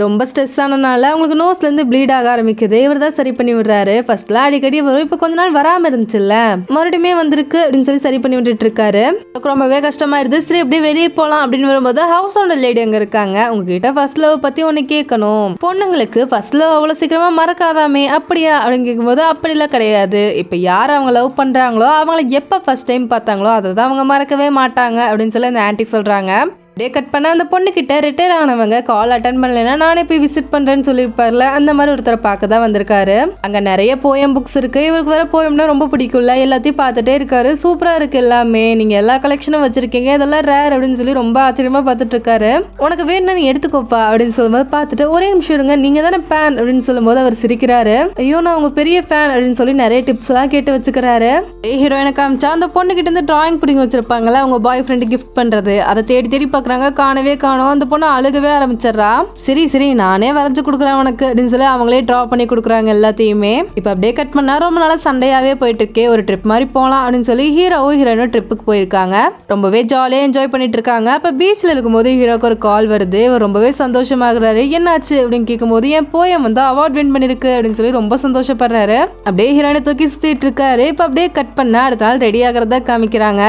ரொம்ப ஸ்ட்ரெஸ் ஆனனால அவங்களுக்கு நோஸ்லேருந்து ப்ளீட் ஆக ஆரம்பிக்குது. இவர் தான் சரி பண்ணி விடுறாரு. ஃபர்ஸ்ட்லாம் அடிக்கடி வரும், இப்போ கொஞ்ச நாள் வராமல் இருந்துச்சுல்ல, மறுபடியுமே வந்திருக்கு அப்படின்னு சொல்லி சரி பண்ணி விட்டுட்டு இருக்காரு. ரொம்பவே கஷ்டமாயிருது. சரி அப்படியே வெளியே போகலாம் அப்படின்னு வரும்போது ஹவுஸ் ஓனர் லேடி அங்கே இருக்காங்க. உங்ககிட்ட ஃபர்ஸ்ட் லவ் பற்றி ஒன்று கேட்கணும். பொண்ணுங்களுக்கு ஃபர்ஸ்ட் லவ் அவ்வளோ சீக்கிரமாக மறக்காதாமே, அப்படியா அப்படின்னு கேட்கும்போது அப்படிலாம் கிடையாது. இப்போ யார் அவங்க லவ் பண்ணுறாங்களோ அவங்கள எப்போ ஃபர்ஸ்ட் டைம் பார்த்தாங்களோ அதை தான் அவங்க மறக்கவே மாட்டாங்க அப்படின்னு சொல்லி அந்த ஆன்ட்டி சொல்கிறாங்க. அப்படியே கட் பண்ண அந்த பொண்ணுக்கிட்ட ரிட்டையர் ஆனவங்க கால் அட்டன் பண்ணலைன்னா நானே போய் விசிட் பண்ணுறேன்னு சொல்லியிருப்பார்ல, அந்த மாதிரி ஒருத்தரை பார்க்க தான் வந்திருக்காரு. அங்கே நிறைய போயம் புக்ஸ் இருக்குது. இவருக்கு வர போயம்னா ரொம்ப பிடிக்கும்ல, எல்லாத்தையும் பார்த்துட்டே இருக்காரு. சூப்பராக இருக்குது எல்லாமே, நீங்கள் எல்லா கலெக்ஷனும் வச்சுருக்கீங்க, இதெல்லாம் ரேர் அப்படின்னு சொல்லி ரொம்ப ஆச்சரியமாக பார்த்துட்டு இருக்காரு. உனக்கு வேணும்னா நீ எடுத்துக்கோப்பா அப்படின்னு சொல்லும்போது பார்த்துட்டு ஒரே நிமிஷம் இருங்க, நீங்கள் தானே ஃபேன் அப்படின்னு சொல்லும்போது அவர் சிரிக்கிறாரு. ஐயோ நான் உங்க பெரிய ஃபேன் அப்படின்னு சொல்லி நிறைய டிப்ஸ் எல்லாம் கேட்டு வச்சுக்கிறாரு. ஹீரோயினை காமிச்சா அந்த பொண்ணுகிட்ட இருந்து டிராயிங் பிடிங்க வச்சிருப்பாங்கல்ல, அவங்க பாய் ஃப்ரெண்டு கிஃப்ட் பண்ணுறது, அதை தேடி தேடி காணவே காணோம். அந்த பொண்ணு அழுகவே ஆரம்பிச்சிடறா. சரி சரி நானே வரைஞ்சு கொடுக்குறேன் உனக்கு அப்படின்னு சொல்லி அவங்களே டிரா பண்ணி கொடுக்குறாங்க எல்லாத்தையுமே. இப்போ அப்படியே கட் பண்ணா ரொம்ப நாளா சண்டையாவே போயிட்டு இருக்கே, ஒரு ட்ரிப் மாதிரி போகலாம் அப்படின்னு சொல்லி ஹீரோவும் ஹீரோயினும் ட்ரிப்புக்கு போயிருக்காங்க. ரொம்பவே ஜாலியாக என்ஜாய் பண்ணிட்டு இருக்காங்க. அப்போ பீச்சில் இருக்கும்போது ஹீரோக்கு ஒரு கால் வருது. அவர் ரொம்பவே சந்தோஷமாகறாரு. என்னாச்சு அப்படின்னு கேட்கும்போது என் போயம் வந்து அவார்ட் வின் பண்ணிருக்கு அப்படின்னு சொல்லி ரொம்ப சந்தோஷப்படுறாரு. அப்படியே ஹீரோயினை தூக்கி சுத்திட்டு இருக்காரு. இப்போ அப்படியே கட் பண்ணா அடுத்த நாள் ரெடி ஆகிறதா காமிக்கிறாங்க.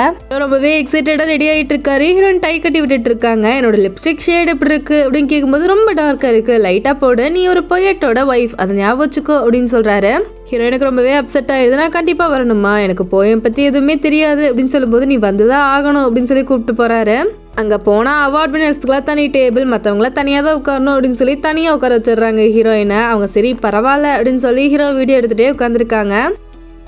ரொம்பவே எக்ஸைட்டடா ரெடி ஆகிட்டு இருக்காரு. ஹீரோயின் டை கட்டி விட்டுட்டு இருக்காங்க. என்னோட லிப்ஸ்டிக் ஷேட் எப்படி இருக்கு அப்படின்னு கேட்கும்போது ரொம்ப டார்க்கா இருக்கு, லைட்டா போடு, நீ ஒரு பொயட்டோட ஒய்ஃப், அதை ஞாபகம் வச்சுக்கோ அப்படின்னு சொல்றாரு. ஹீரோயினுக்கு ரொம்பவே அப்செட் ஆயிடுது. நான் கண்டிப்பா வரணுமா, எனக்கு போயம் பத்தி எதுவுமே தெரியாது அப்படின்னு சொல்லும்போது நீ வந்துதான் ஆகணும் அப்படின்னு சொல்லி கூப்பிட்டு போறாரு. அங்க போனா அவார்ட் வினர்ஸ்க்குலாம் தனி டேபிள், மற்றவங்கள தனியாக தான் உட்காரணும் அப்படின்னு சொல்லி தனியாக உட்கார வச்சிடுறாங்க ஹீரோயினை. அவங்க சரி பரவாயில்ல அப்படின்னு சொல்லி ஹீரோ வீடியோ எடுத்துகிட்டே உட்காந்துருக்காங்க.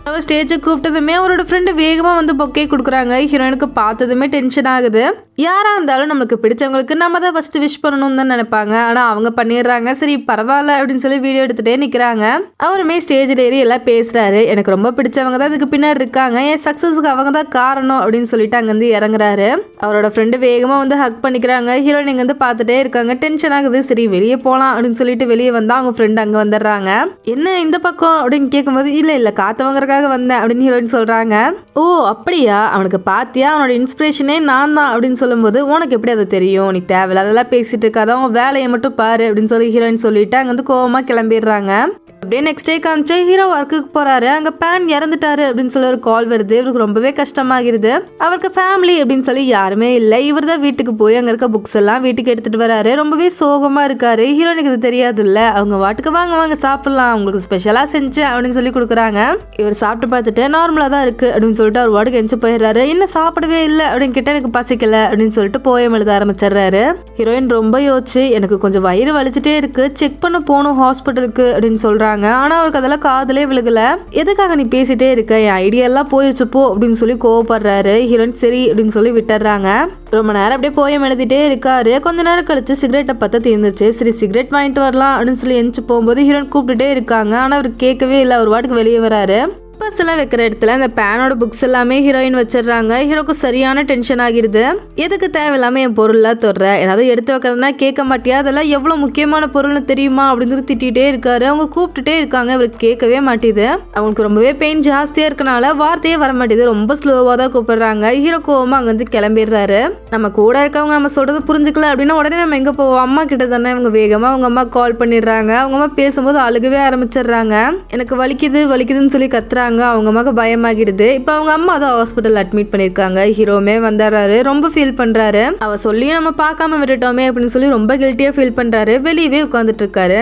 அவள் ஸ்டேஜுக்கு கூப்பிட்டதுமே அவரோட ஃப்ரெண்டு வேகமாக வந்து பொக்கே கொடுக்குறாங்க. ஹீரோயினுக்கு பார்த்ததுமே டென்ஷன் ஆகுது. யாராக இருந்தாலும் நம்மளுக்கு பிடிச்சவங்களுக்கு நம்ம தான் ஃபஸ்ட்டு விஷ் பண்ணணும்னு தான் நினைப்பாங்க. ஆனால் அவங்க பண்ணிடுறாங்க. சரி பரவாயில்ல அப்படின்னு சொல்லி வீடியோ எடுத்துகிட்டே நிற்கிறாங்க. அவருமே ஸ்டேஜில் ஏறி எல்லாம் பேசுகிறாரு. எனக்கு ரொம்ப பிடிச்சவங்க தான் அதுக்கு பின்னாடி இருக்காங்க, என் சக்ஸஸுக்கு அவங்க தான் காரணம் அப்படின்னு சொல்லிட்டு அங்கேருந்து இறங்குறாரு. அவரோட ஃப்ரெண்டு வேகமாக வந்து ஹக் பண்ணிக்கிறாங்க. ஹீரோயின் இங்கேருந்து பார்த்துட்டே இருக்காங்க. டென்ஷன் ஆகுது. சரி வெளியே போகலாம் அப்படின்னு சொல்லிட்டு வெளியே வந்தால் அவங்க ஃப்ரெண்டு அங்கே வந்துடுறாங்க. என்ன இந்த பக்கம் அப்படின்னு கேட்கும்போது இல்லை காத்தவங்க வந்தேன் அப்படின்னு ஹீரோயின் சொல்றாங்க. ஓ அப்படியா, அவனுக்கு பாத்தியா, அவனோட இன்ஸ்பிரேஷனே நான் தான் அப்படின்னு சொல்லும்போது உனக்கு எப்படி அது தெரியும், நீ தேவையில்ல அதெல்லாம் பேசிட்டு இருக்காத, உன் வேலையை மட்டும் பாரு அப்படின்னு சொல்லி ஹீரோயின் சொல்லிட்டு அங்க வந்து கோவமா கிளம்பிடுறாங்க. அப்படியே நெக்ஸ்ட் டே காமிச்சு ஹீரோ ஒர்க்குக்கு போறாரு. அங்க பேன் இறந்துட்டாரு அப்படின்னு சொல்லி ஒரு கால் வருது. இவருக்கு ரொம்பவே கஷ்டமாகிருது. அவருக்கு ஃபேமிலி அப்படின்னு சொல்லி யாருமே இல்லை. இவர் தான் வீட்டுக்கு போய் அங்க இருக்க புக்ஸ் எல்லாம் வீட்டுக்கு எடுத்துட்டு வராரு. ரொம்பவே சோகமா இருக்காரு. ஹீரோனுக்கு இது தெரியாது இல்ல, அவங்க வாட்டுக்கு வாங்க சாப்பிடலாம், உங்களுக்கு ஸ்பெஷலா செஞ்சேன் அப்படின்னு சொல்லி கொடுக்குறாங்க. இவர் சாப்பிட்டு பார்த்துட்டு நார்மலா தான் இருக்கு அப்படின்னு சொல்லிட்டு அவர் வாட்டுக்கு எஞ்சி போயிடுறாரு. என்ன சாப்பிடவே இல்லை அப்படின்னு கிட்ட எனக்கு பசிக்கல அப்படின்னு சொல்லிட்டு போயம் எழுத ஆரம்பிச்சிடுறாரு. ஹீரோயின் ரொம்ப யோசிச்சு எனக்கு கொஞ்சம் வயிறு வலிச்சுட்டே இருக்கு, செக் பண்ண போகணும் ஹாஸ்பிட்டலுக்கு அப்படின்னு சொல்றாங்க. ஆனா அவருக்கு அதெல்லாம் காதலே விழுகல. எதுக்காக நீ பேசிட்டே இருக்க, என் ஐடியா எல்லாம் போயிடுச்சு போ அப்படின்னு சொல்லி கோவப்படுறாரு. ஹீரோயின் சரி அப்படின்னு சொல்லி விட்டுறாங்க. ரொம்ப நேரம் அப்படியே போயம் எழுதிட்டே இருக்காரு. கொஞ்ச நேரம் கழிச்சு சிகரெட்டை பத்த தீர்ந்துச்சு. சரி சிகரெட் வாங்கிட்டு வரலாம் அப்படின்னு சொல்லி எஞ்சி போகும்போது ஹீரோயின் கூப்பிட்டுட்டே இருக்காங்க. ஆனா அவர் கேட்கவே இல்லை. ஒரு வாட்டுக்கு வெளியே வராரு. பர்ஸ் எல்லாம் வைக்கிற இடத்துல அந்த பேனோட புக்ஸ் எல்லாமே ஹீரோயின் வச்சிடறாங்க. ஹீரோக்கு சரியான டென்ஷன் ஆகிடுது. எதுக்கு தேவையில்லாம என் பொருள்லாம் தொடுற, ஏதாவது எடுத்து வைக்கிறதுனா கேட்க மாட்டியா, அதெல்லாம் எவ்வளவு முக்கியமான பொருள்னு தெரியுமா அப்படின்னு சொல்லி திட்டிகிட்டே இருக்காரு. அவங்க கூப்பிட்டுட்டே இருக்காங்க, இவருக்கு கேட்கவே மாட்டேது. அவங்களுக்கு ரொம்பவே பெயின் ஜாஸ்தியா இருக்கனால வார்த்தையே வர மாட்டேது. ரொம்ப ஸ்லோவா தான் கூப்பிடுறாங்க. ஹீரோ கோவமா அங்கிருந்து கிளம்பிடுறாரு. நம்ம கூட இருக்கவங்க நம்ம சொல்றது புரிஞ்சுக்கல அப்படின்னா உடனே நம்ம எங்க போவோம், அம்மா கிட்ட தானே. இவங்க வேகமா அவங்க அம்மா கால் பண்ணிடுறாங்க. அவங்க அம்மா பேசும்போது அழுகவே ஆரம்பிச்சிடுறாங்க. எனக்கு வலிக்குதுன்னு சொல்லி கத்துறாங்க. அவங்க அம்மாக்கு பயமாகிடுது. இப்போ அவங்க அம்மா தான் ஹாஸ்பிட்டல் அட்மிட் பண்ணிருக்காங்க. ஹீரோமே வந்துடுறாரு. ரொம்ப ஃபீல் பண்றாரு. அவ சொல்லியும் நம்ம பார்க்காம விட்டுட்டோமே அப்படின்னு சொல்லி ரொம்ப கில்ட்டியா ஃபீல் பண்றாரு. வெளியவே உட்காந்துட்டு இருக்காரு.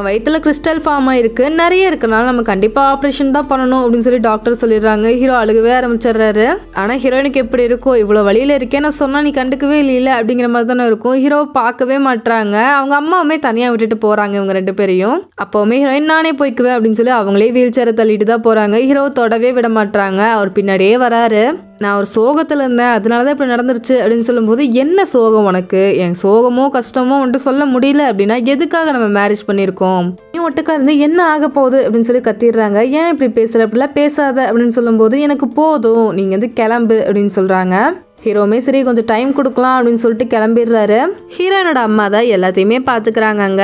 வயிற்றுல கிறிஸ்டல் ஃபார்ம் ஆயிருக்கு, நிறைய இருக்கனால நம்ம கண்டிப்பா ஆப்ரேஷன் தான் பண்ணணும் அப்படின்னு சொல்லி டாக்டர் சொல்லிடுறாங்க. ஹீரோ அழுகவே ஆரம்பிச்சிடுறாரு. ஆனா ஹீரோயினுக்கு எப்படி இருக்கும், இவ்வளவு வழியில இருக்கேன் நான் சொன்னா நீ கண்டுக்கவே இல்லை அப்படிங்கிற மாதிரி தானே இருக்கும். ஹீரோ பார்க்கவே மாட்டாங்க. அவங்க அம்மாவுமே தனியா விட்டுட்டு போறாங்க இவங்க ரெண்டு பேரையும். அப்பவுமே ஹீரோயின் நானே போய்க்குவேன் அப்படின்னு சொல்லி அவங்களே வீல் சேரை தள்ளிட்டு தான் போறாங்க. ஹீரோ தொடவே விட மாட்டாங்க. அவர் பின்னாடியே வராரு. நான் ஒரு சோகத்தில் இருந்தேன், அதனாலதான் இப்படி நடந்துருச்சு அப்படின்னு சொல்லும்போது என்ன சோகம் உனக்கு, என் சோகமோ கஷ்டமோ வந்துட்டு சொல்ல முடியல அப்படின்னா எதுக்காக நம்ம மேரேஜ் பண்ணியிருக்கோம், நீ ஒட்டுக்கா இருந்து என்ன ஆக போகுது அப்படின்னு சொல்லி கத்திடுறாங்க. ஏன் இப்படி பேசுற, அப்படிலாம் பேசாத அப்படின்னு சொல்லும்போது எனக்கு போதும், நீங்க வந்து கிளம்பு அப்படின்னு சொல்றாங்க. ஹீரோமே சரி கொஞ்சம் டைம் கொடுக்கலாம் அப்படின்னு சொல்லிட்டு கிளம்பிடுறாரு. ஹீரோயினோட அம்மா தான் எல்லாத்தையுமே பாத்துக்கிறாங்க அங்க.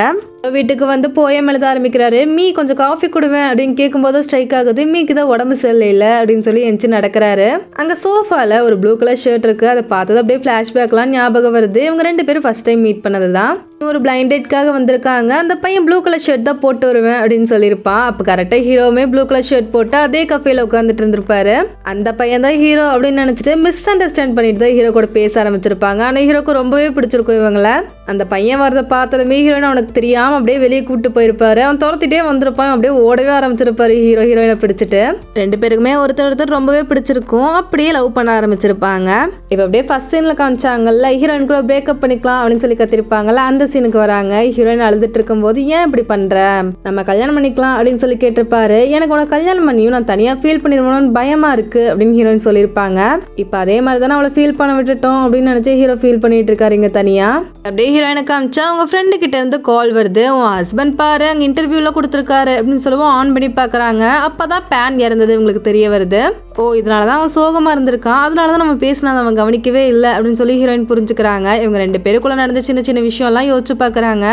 வீட்டுக்கு வந்து போயம் எழுத ஆரம்பிக்கிறாரு. மீ கொஞ்சம் காஃபி கொடுவேன் அப்படின்னு கேட்கும்போது ஸ்ட்ரைக் ஆகுது. மீக்கு தான் உடம்பு சரியில்லை அப்படின்னு சொல்லி எஞ்சி நடக்கிறாரு. அங்க சோஃபால ஒரு ப்ளூ கலர் ஷர்ட் இருக்கு. அதை பார்த்தது அப்படியே ஃபிளாஷ்பேக்லாம் ஞாபகம் வருது. இவங்க 2 பேரும் ஃபர்ஸ்ட் டைம் மீட் பண்ணதுதான். ஒரு பிளைண்ட் டேட்காக வந்திருக்காங்க. அந்த பையன் ப்ளூ கலர் ஷர்ட் தான் போட்டு வருவேன் அப்படின்னு சொல்லியிருப்பான். அப்போ கரெக்டாக ஹீரோவுமே ப்ளூ கலர் ஷர்ட் போட்டு அதே கஃபேல உட்காந்துட்டு இருந்திருப்பாரு. அந்த பையன் தான் ஹீரோ அப்படின்னு நினைச்சிட்டு மிஸ் அண்டர்ஸ்டாண்ட் பண்ணிட்டு தான் ஹீரோ கூட பேச ஆரம்பிச்சிருப்பாங்க. ஆனால் ஹீரோக்கு ரொம்பவே பிடிச்சிருக்கும் இவங்கள. அந்த பையன் வரதை பார்த்ததுமே ஹீரோயின் அவனுக்கு தெரியாம அப்படியே வெளியே கூப்பிட்டு போயிருப்பாரு. அவன் துரத்திட்டே வந்திருப்பான். அப்படியே ஓடவே ஆரம்பிச்சிருப்பாரு ஹீரோயினை பிடிச்சிட்டு. 2 பேருக்குமே ஒருத்தர் ரொம்பவே பிடிச்சிருக்கும். அப்படியே லவ் பண்ண ஆரம்பிச்சிருப்பாங்க. இப்போ அப்படியே ஃபர்ஸ்ட் சீன்ல காமிச்சாங்கல்ல, ஹீரோயின் கூட பிரேக்கப் பண்ணிக்கலாம் அப்படின்னு சொல்லி கத்திருப்பாங்கல்ல, அந்த சீனுக்கு வராங்க. ஹீரோயின் அழுதுட்டு இருக்கும்போது ஏன் இப்படி பண்ற, நம்ம கல்யாணம் பண்ணிக்கலாம் அப்படின்னு சொல்லி கேட்டிருப்பாரு. எனக்கு உனக்கு கல்யாணம் பண்ணியும் நான் தனியா ஃபீல் பண்ணிருவோம்னு பயமா இருக்கு அப்படின்னு ஹீரோயின் சொல்லியிருப்பாங்க. இப்போ அதே மாதிரி தானே அவளை ஃபீல் பண்ண விட்டுட்டோம் அப்படின்னு நினைச்சு ஹீரோ ஃபீல் பண்ணிட்டு இருக்காரு இங்க தனியா. அப்படியே ஹீரோயினை காமிச்சா அவங்க ஃப்ரெண்டு கிட்ட இருந்து கால் வருது. உன் ஹஸ்பண்ட் பாரு அங்க இன்டர்வியூல கொடுத்துருக்காரு அப்படின்னு சொல்லுவோம். ஆன் பண்ணி பாக்குறாங்க. அப்பதான் பேன் இறந்தது உங்களுக்கு தெரிய வருது. ஓ, இதனாலதான் அவன் சோகமா இருந்திருக்கான், அதனாலதான் நம்ம பேசினதை அவன் கவனிக்கவே இல்லை அப்படின்னு சொல்லி ஹீரோயின் புரிஞ்சுக்கிறாங்க. இவங்க 2 பேருக்குள்ள நடந்த சின்ன சின்ன விஷயம் எல்லாம் யோசிச்சு பாக்குறாங்க.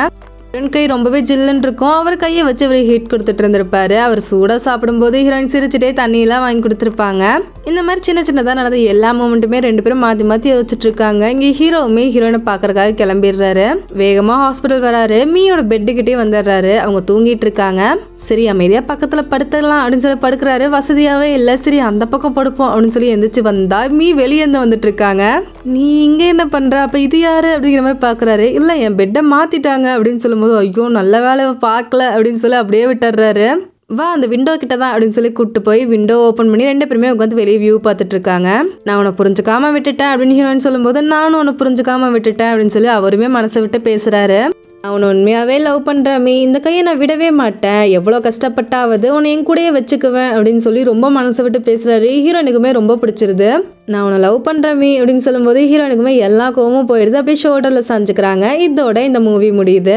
ஹீரோயின் கை ரொம்பவே ஜில்லுன்னு இருக்கும். அவர் கையை வச்சு அவர் ஹீட் கொடுத்துட்டு இருந்திருப்பாரு. அவர் சூடாக சாப்பிடும்போது ஹீரோயின் சிரிச்சுட்டே தண்ணியெல்லாம் வாங்கி கொடுத்துருப்பாங்க. இந்த மாதிரி சின்ன சின்னதாக நடந்த எல்லா மூமெண்ட்டுமே 2 பேரும் மாற்றி மாற்றி யோசிச்சுட்டு இருக்காங்க. இங்கே ஹீரோவுமே ஹீரோயினை பார்க்கறதுக்காக கிளம்பிடுறாரு. வேகமாக ஹாஸ்பிட்டல் வராரு. மீயோட பெட்டுக்கிட்டே வந்துடுறாரு. அவங்க தூங்கிட்டு இருக்காங்க. சரி அமைதியாக பக்கத்தில் படுத்துக்கலாம் அப்படின்னு சொல்லி படுக்கிறாரு. வசதியாகவே இல்லை. சரி அந்த பக்கம் படுப்போம் அப்படின்னு சொல்லி எந்திரிச்சு வந்தா மீ வெளியேந்து வந்துட்டு இருக்காங்க. நீ இங்கே என்ன பண்ணுற, அப்போ இது யாரு அப்படிங்கிற மாதிரி பார்க்குறாரு. இல்லை என் பெட்டை மாற்றிட்டாங்க அப்படின்னு சொல்லும்போது ஐயோ நல்ல வேலை பார்க்கல அப்படின்னு சொல்லி அப்படியே விட்டுறாரு. வா அந்த விண்டோ கிட்ட தான் அப்படின்னு சொல்லி கூப்பிட்டு போய் விண்டோ ஓப்பன் பண்ணி 2 பேருமே உட்காந்து வெளியே வியூ பார்த்துட்டு இருக்காங்க. நான் உன்னை புரிஞ்சுக்காம விட்டுட்டேன் அப்படின்னு ஹீரோயின் சொல்லும்போது நானும் உன்னை புரிஞ்சுக்காம விட்டுட்டேன் அப்படின்னு சொல்லி அவருமே மனசை விட்டு பேசுறாரு. அவனை உண்மையாவே லவ் பண்றாமே, இந்த கையை நான் விடவே மாட்டேன், எவ்வளோ கஷ்டப்பட்டாவது உன்னை என் கூடயே வச்சுக்குவேன் அப்படின்னு சொல்லி ரொம்ப மனசை விட்டு பேசுறாரு. ஹீரோயினுக்குமே ரொம்ப பிடிச்சிருது. நான் உன்னை லவ் பண்றமே அப்படின்னு சொல்லும்போது ஹீரோயினுக்குமே எல்லா கோவமும் போயிடுது. அப்படியே ஷோல்டர்ல சாஞ்சுக்கிறாங்க. இதோட இந்த மூவி முடியுது.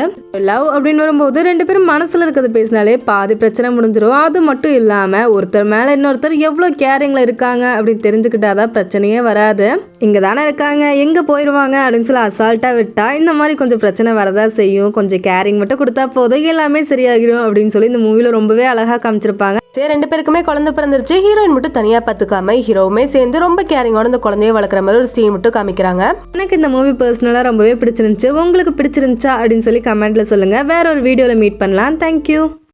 லவ் அப்படின்னு வரும்போது 2 பேரும் மனசுல இருக்கிறது பேசினாலே பாதி பிரச்சனை முடிஞ்சிடும். அது மட்டும் இல்லாம ஒருத்தர் மேல இன்னொருத்தர் எவ்வளோ கேரிங்ல இருக்காங்க அப்படின்னு தெரிஞ்சுக்கிட்டாதான் பிரச்சனையே வராது. இங்க தானே இருக்காங்க, எங்க போயிடுவாங்க அப்படின்னு சொல்லி அசால்ட்டா விட்டா இந்த மாதிரி கொஞ்சம் பிரச்சனை வரதா செய்யும். கொஞ்சம் கேரிங் மட்டும் கொடுத்தா போதும், எல்லாமே சரியாகிடும் அப்படின்னு சொல்லி இந்த மூவில ரொம்பவே அழகா காமிச்சிருப்பாங்க. சரி 2 பேருக்குமே குழந்தை பிறந்துருச்சு. ஹீரோயின் மட்டும் தனியா பார்த்துக்காம ஹீரோவுமே சேர்ந்து ரொம்ப கேரிங்கோட இந்த குழந்தைய வளர்க்குற மாதிரி ஒரு சீன் மட்டும் காமிக்கிறாங்க. எனக்கு இந்த மூவி பர்சனலா ரொம்பவே பிடிச்சிருந்துச்சு. உங்களுக்கு பிடிச்சிருந்துச்சா அப்படின்னு சொல்லி கமெண்ட்ல சொல்லுங்க. வேற ஒரு வீடியோல மீட் பண்ணலாம். தேங்க்யூ.